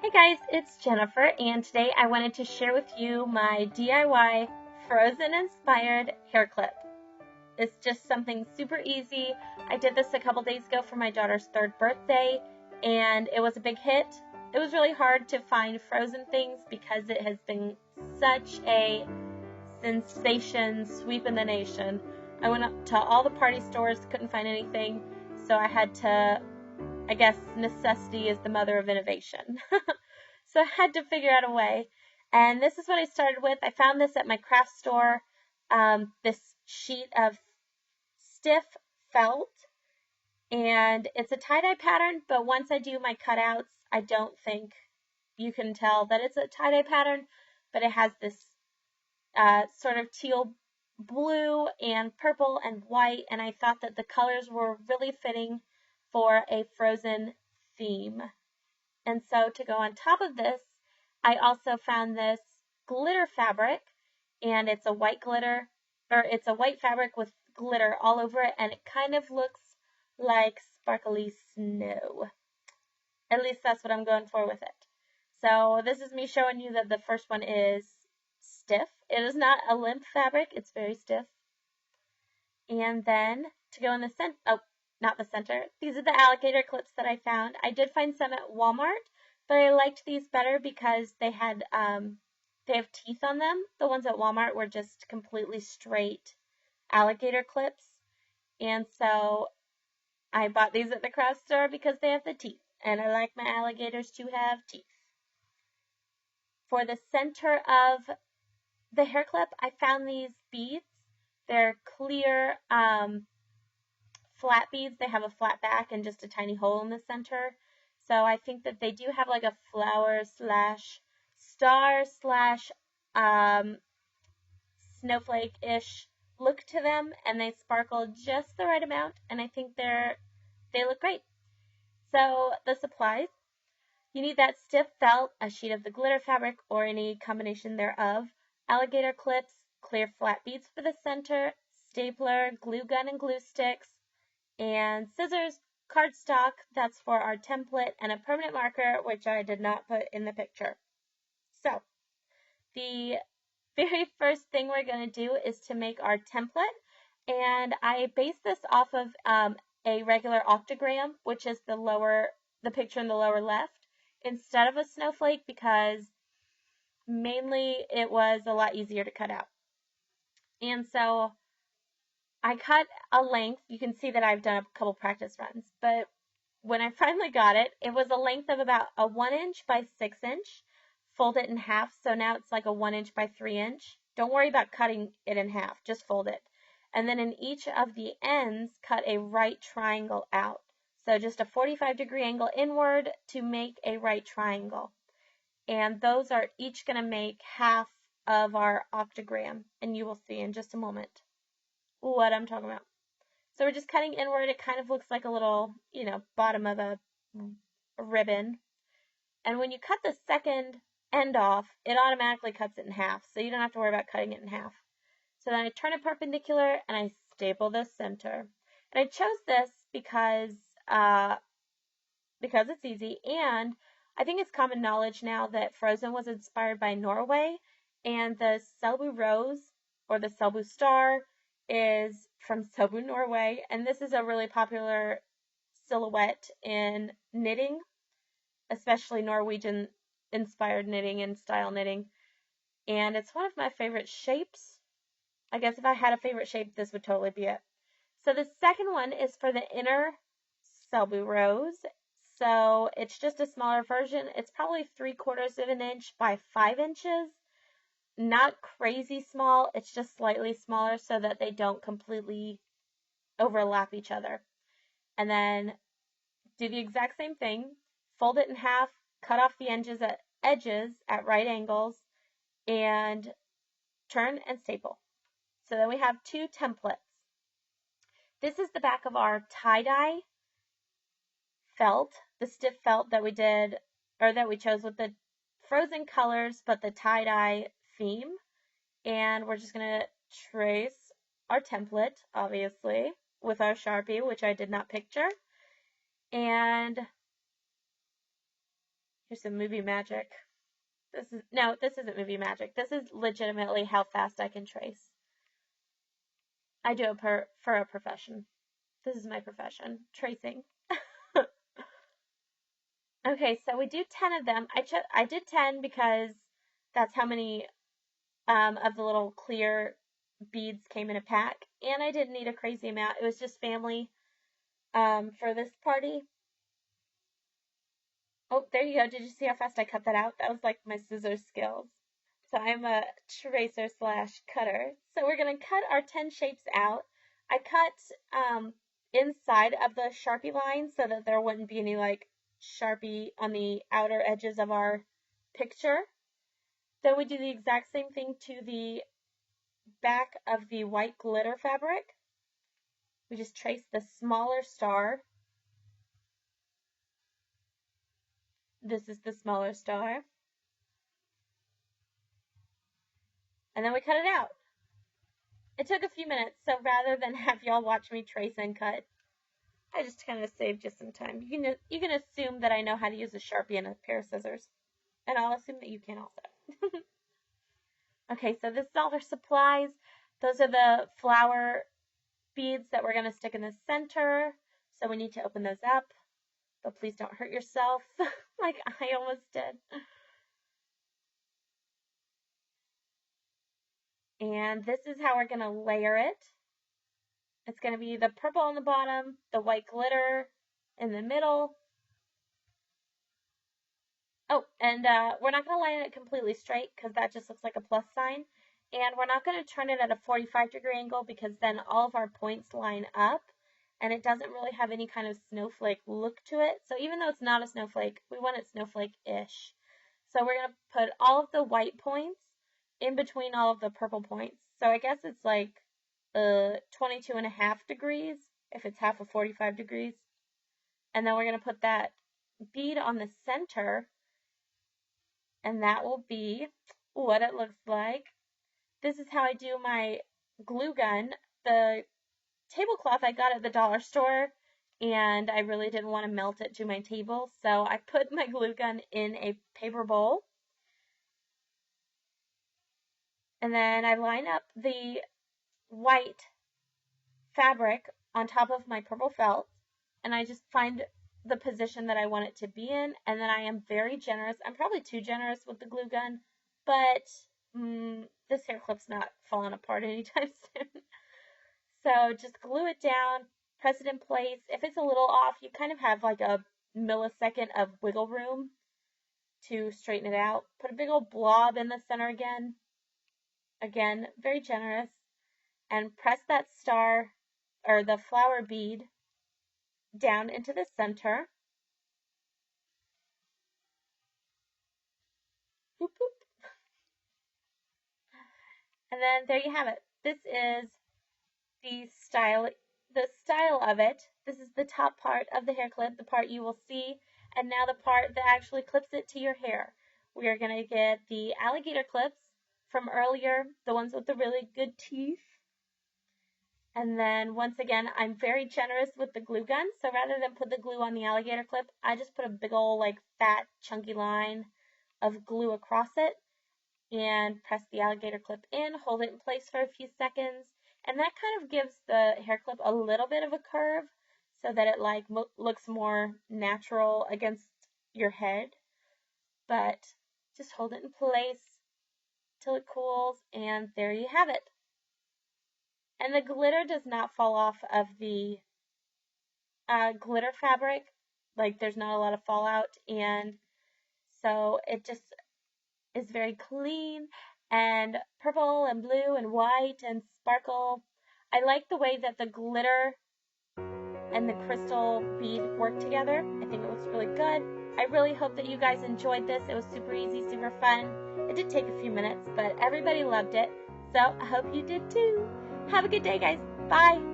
Hey guys, it's Jennifer, and today I wanted to share with you my DIY Frozen inspired hair clip. It's just something super easy. I did this a couple days ago for my daughter's 3rd birthday, and it was a big hit. It was really hard to find Frozen things because it has been such a sensation sweeping the nation. I went up to all the party stores, couldn't find anything, so I had to, I guess necessity is the mother of innovation. So I had to figure out a way. And this is what I started with. I found this at my craft store, this sheet of stiff felt. And it's a tie-dye pattern, but once I do my cutouts, I don't think you can tell that it's a tie-dye pattern, but it has this sort of teal blue and purple and white, and I thought that the colors were really fitting for a Frozen theme. And so to go on top of this, I also found this glitter fabric, and it's a white glitter, or it's a white fabric with glitter all over it, and it kind of looks like sparkly snow. At least that's what I'm going for with it. So this is me showing you that the first one is stiff. It is not a limp fabric, it's very stiff. And then to go in the center, oh, not the center. These are the alligator clips that I found. I did find some at Walmart, but I liked these better because they have teeth on them. The ones at Walmart were just completely straight alligator clips. And so I bought these at the craft store because they have the teeth. And I like my alligators to have teeth. For the center of the hair clip, I found these beads. They're clear, flat beads. They have a flat back and just a tiny hole in the center. So I think that they do have like a flower slash star slash snowflake-ish look to them, and they sparkle just the right amount, and I think they look great. So the supplies, you need that stiff felt, a sheet of the glitter fabric or any combination thereof, alligator clips, clear flat beads for the center, stapler, glue gun and glue sticks, and scissors, cardstock, that's for our template, and a permanent marker, which I did not put in the picture. So, the very first thing we're going to do is to make our template, and I based this off of a regular octogram, which is the picture in the lower left, instead of a snowflake, because mainly it was a lot easier to cut out. And so I cut a length. You can see that I've done a couple practice runs, but when I finally got it, it was a length of about a 1 inch by 6 inch. Fold it in half, so now it's like a 1 inch by 3 inch. Don't worry about cutting it in half, just fold it. And then in each of the ends, cut a right triangle out. So just a 45-degree angle inward to make a right triangle. And those are each going to make half of our octogram, and you will see in just a moment what I'm talking about. So we're just cutting inward. It kind of looks like a little, bottom of a ribbon. And when you cut the second end off, it automatically cuts it in half. So you don't have to worry about cutting it in half. So then I turn it perpendicular and I staple the center. And I chose this because it's easy, and I think it's common knowledge now that Frozen was inspired by Norway, and the Selbu rose or the Selbu star is from Selbu, Norway, and this is a really popular silhouette in knitting, especially Norwegian inspired knitting and style knitting, and it's one of my favorite shapes. I guess if I had a favorite shape, this would totally be it. So the second one is for the inner Selbu rose. So it's just a smaller version. It's probably 3/4 of an inch by 5 inches. Not crazy small. It's just slightly smaller so that they don't completely overlap each other. And then do the exact same thing. Fold it in half, cut off the edges at right angles, and turn and staple. So then we have 2 templates. This is the back of our tie-dye felt, the stiff felt that we did, or that we chose with the Frozen colors, but the tie-dye theme. And we're just going to trace our template, obviously, with our Sharpie, which I did not picture. And Here's some movie magic. No, this isn't movie magic. This is legitimately how fast I can trace. I do it for a profession. This is my profession, tracing. Okay, so we do 10 of them. I did 10 because that's how many of the little clear beads came in a pack, and I didn't need a crazy amount. It was just family for this party. Oh, there you go. Did you see how fast I cut that out? That was like my scissors skills. So I'm a tracer / cutter. So we're going to cut our 10 shapes out. I cut inside of the Sharpie line so that there wouldn't be any like Sharpie on the outer edges of our picture. Then we do the exact same thing to the back of the white glitter fabric. We just trace the smaller star. This is the smaller star. And then we cut it out. It took a few minutes, so rather than have y'all watch me trace and cut, I just kind of saved you some time. You can assume that I know how to use a Sharpie and a pair of scissors. And I'll assume that you can also. Okay, so this is all their supplies. Those are the flower beads that we're going to stick in the center. So we need to open those up. But please don't hurt yourself like I almost did. And this is how we're going to layer it. It's going to be the purple on the bottom, the white glitter in the middle. Oh, and we're not going to line it completely straight because that just looks like a plus sign. And we're not going to turn it at a 45-degree angle because then all of our points line up and it doesn't really have any kind of snowflake look to it. So even though it's not a snowflake, we want it snowflake-ish. So we're going to put all of the white points in between all of the purple points. So I guess it's like 22.5 degrees if it's half of 45 degrees. And then we're going to put that bead on the center, and that will be what it looks like. This is how I do my glue gun. The tablecloth I got at the dollar store, and I really didn't want to melt it to my table, so I put my glue gun in a paper bowl. And then I line up the white fabric on top of my purple felt, and I just find the position that I want it to be in, and then I am very generous. I'm probably too generous with the glue gun, but this hair clip's not falling apart anytime soon. So just glue it down, press it in place. If it's a little off, you kind of have like a millisecond of wiggle room to straighten it out. Put a big old blob in the center again. Again, very generous. And press that star or the flower bead down into the center. Boop, boop. And then there you have it. This is the style of it. This is the top part of the hair clip, the part you will see, and now the part that actually clips it to your hair. We are going to get the alligator clips from earlier, the ones with the really good teeth. And then once again, I'm very generous with the glue gun, so rather than put the glue on the alligator clip, I just put a big old like fat chunky line of glue across it and press the alligator clip in, hold it in place for a few seconds, and that kind of gives the hair clip a little bit of a curve so that it like looks more natural against your head. But just hold it in place till it cools, and there you have it. And the glitter does not fall off of the glitter fabric. Like there's not a lot of fallout, and so it just is very clean and purple and blue and white and sparkle. I like the way that the glitter and the crystal bead work together. I think it looks really good. I really hope that you guys enjoyed this. It was super easy, super fun. It did take a few minutes, but everybody loved it. So I hope you did too. Have a good day, guys. Bye.